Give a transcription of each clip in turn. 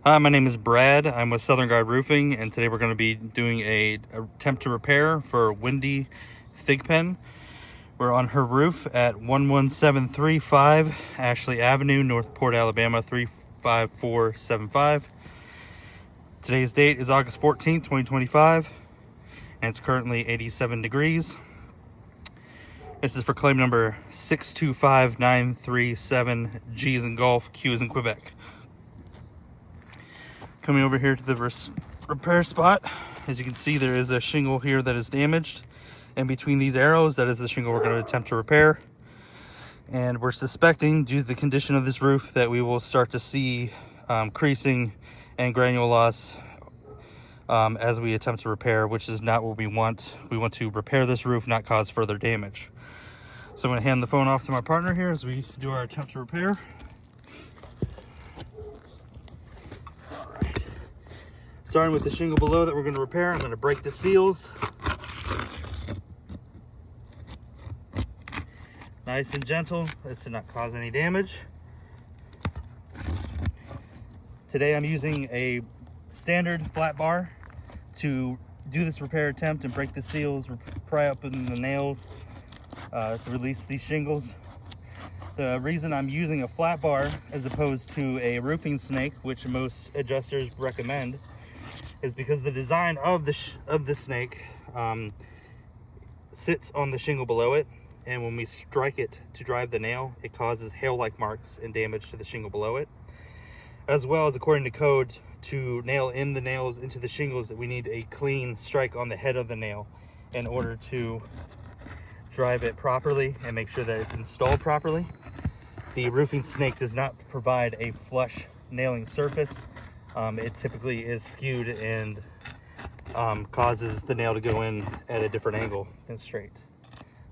Hi, my name is Brad. I'm with Southern Guard Roofing, and today we're going to be doing a attempt to repair for Wendi Thigpen. We're on her roof at 11735 Ashley Avenue, Northport, Alabama 35475. Today's date is August 14th, 2025, and it's currently 87 degrees. This is for claim number 625937, G as in golf, Q as in Quebec. Coming over here to the repair spot, as you can see, there is a shingle here that is damaged, and between these arrows, that is the shingle we're going to attempt to repair. And we're suspecting, due to the condition of this roof, that we will start to see creasing and granule loss as we attempt to repair, which is not what we want. We want to repair this roof, not cause further damage. So I'm going to hand the phone off to my partner here as we do our attempt to repair. Starting with the shingle below that we're going to repair, I'm going to break the seals. Nice and gentle, this did not cause any damage. Today I'm using a standard flat bar to do this repair attempt and break the seals, pry open the nails to release these shingles. The reason I'm using a flat bar as opposed to a roofing snake, which most adjusters recommend, is because the design of the snake sits on the shingle below it, and when we strike it to drive the nail, it causes hail-like marks and damage to the shingle below it. As well as, according to code, to nail in the nails into the shingles, we need a clean strike on the head of the nail in order to drive it properly and make sure that it's installed properly. The roofing snake does not provide a flush nailing surface. It typically is skewed and causes the nail to go in at a different angle than straight.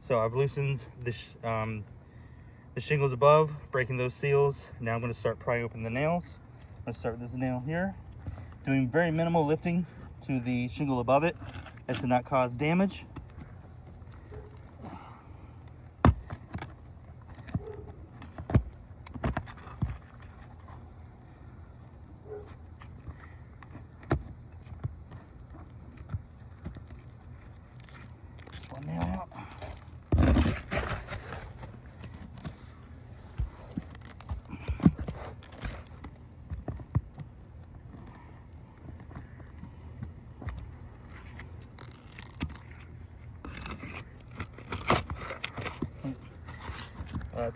So I've loosened the shingles above, breaking those seals. Now I'm going to start prying open the nails. I'm going to start with this nail here, doing very minimal lifting to the shingle above it as to not cause damage. One nail out.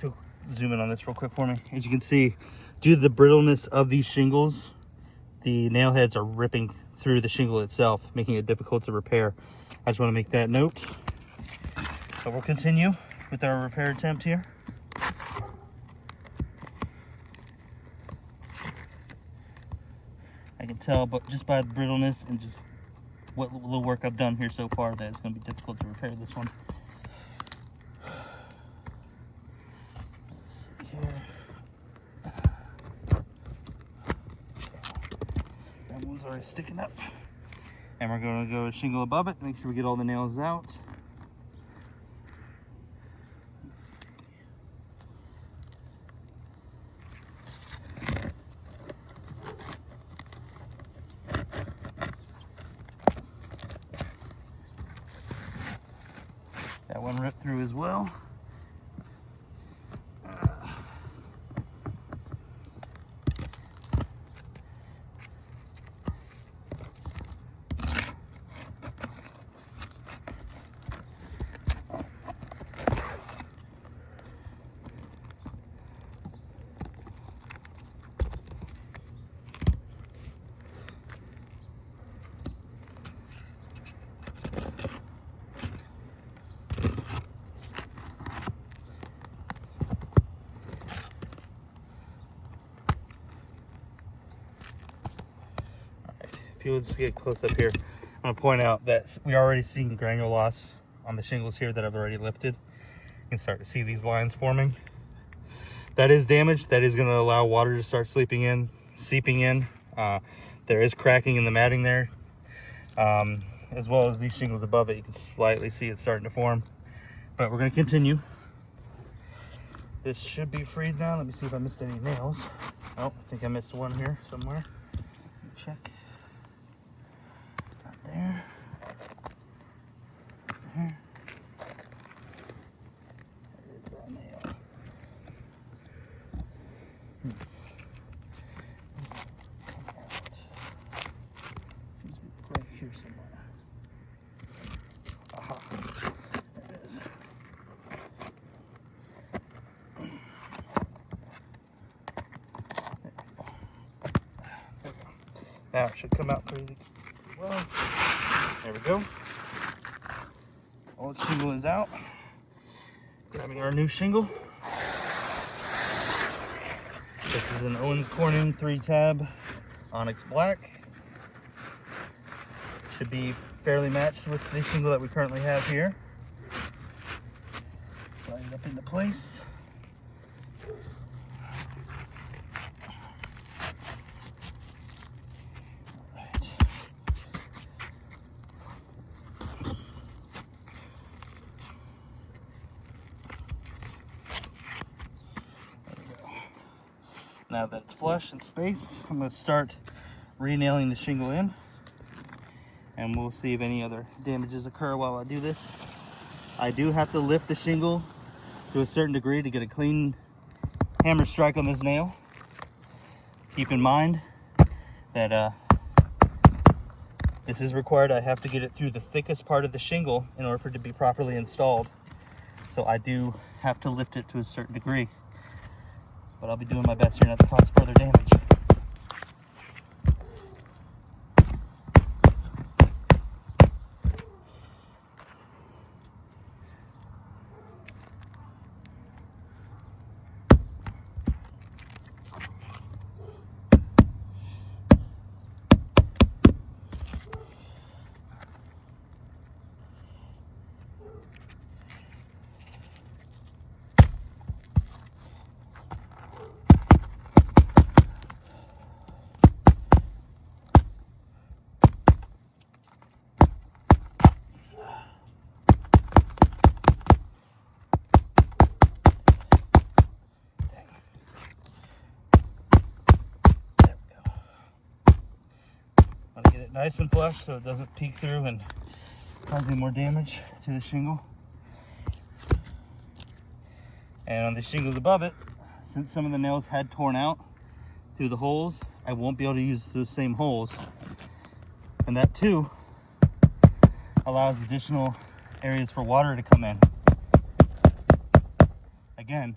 To zoom in on this real quick for me. As you can see, due to the brittleness of these shingles, the nail heads are ripping through the shingle itself, making it difficult to repair. I just want to make that note. But we'll continue with our repair attempt here. I can tell, but just by the brittleness and just what little work I've done here so far, that it's going to be difficult to repair this one. Already sticking up, and we're going to go shingle above it, make sure we get all the nails out. That one ripped through as well. If you'll just get close up here, I'm going to point out that we already seen granule loss on the shingles here that I've already lifted. You can start to see these lines forming. That is damage. That is going to allow water to start seeping in. There is cracking in the matting there, as well as these shingles above it. You can slightly see it starting to form. But we're going to continue. This should be freed now. Let me see if I missed any nails. Oh, I think I missed one here somewhere. check. Not there. There. There's that nail. Seems to be right here somewhere. Aha. There it is. Now it should come out pretty well. There we go. Old shingle is out. Grabbing our new shingle. This is an Owens Corning 3-tab Onyx Black. Should be fairly matched with the shingle that we currently have here. Slide it up into place. Now that it's flush and spaced, I'm going to start re-nailing the shingle in, and we'll see if any other damages occur while I do this. I do have to lift the shingle to a certain degree to get a clean hammer strike on this nail. Keep in mind that this is required. I have to get it through the thickest part of the shingle in order for it to be properly installed. So I do have to lift it to a certain degree. But I'll be doing my best here not to cause further damage. Get it nice and flush so it doesn't peek through and cause any more damage to the shingle. And on the shingles above it, since some of the nails had torn out through the holes, I won't be able to use those same holes. And that too allows additional areas for water to come in. Again,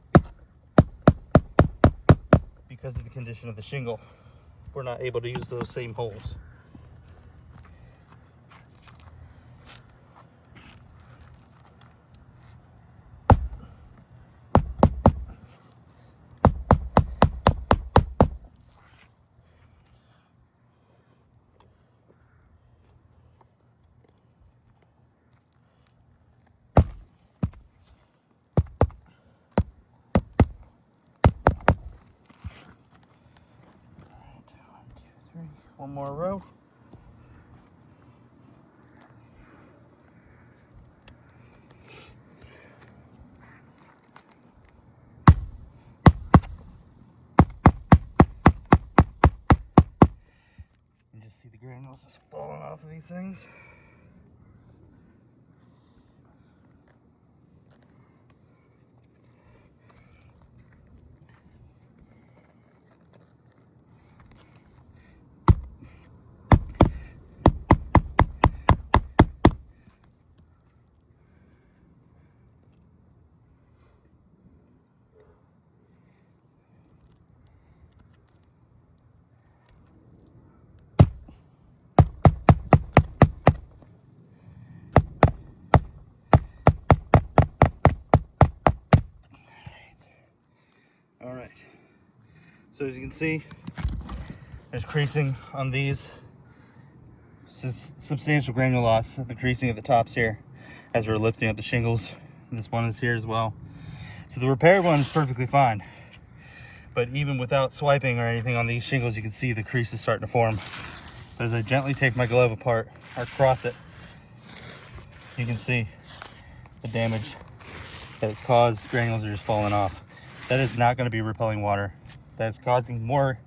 because of the condition of the shingle, we're not able to use those same holes. One more row. You can just see the granules just falling off of these things. All right, so as you can see, there's creasing on these. Substantial granule loss of the creasing at the tops here as we're lifting up the shingles. And this one is here as well. So the repaired one is perfectly fine. But even without swiping or anything on these shingles, you can see the creases starting to form. But as I gently take my glove apart or cross it, you can see the damage that it's caused. Granules are just falling off. That is not going to be repelling water. That's causing more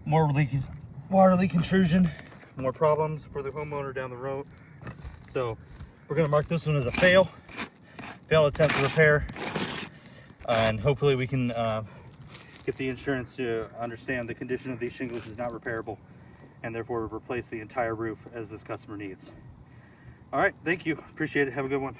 leakage, water leak intrusion, more problems for the homeowner down the road. So we're gonna mark this one as a failed attempt to repair, and hopefully we can get the insurance to understand the condition of these shingles is not repairable, and therefore replace the entire roof as this customer needs. All right, thank you, appreciate it, have a good one.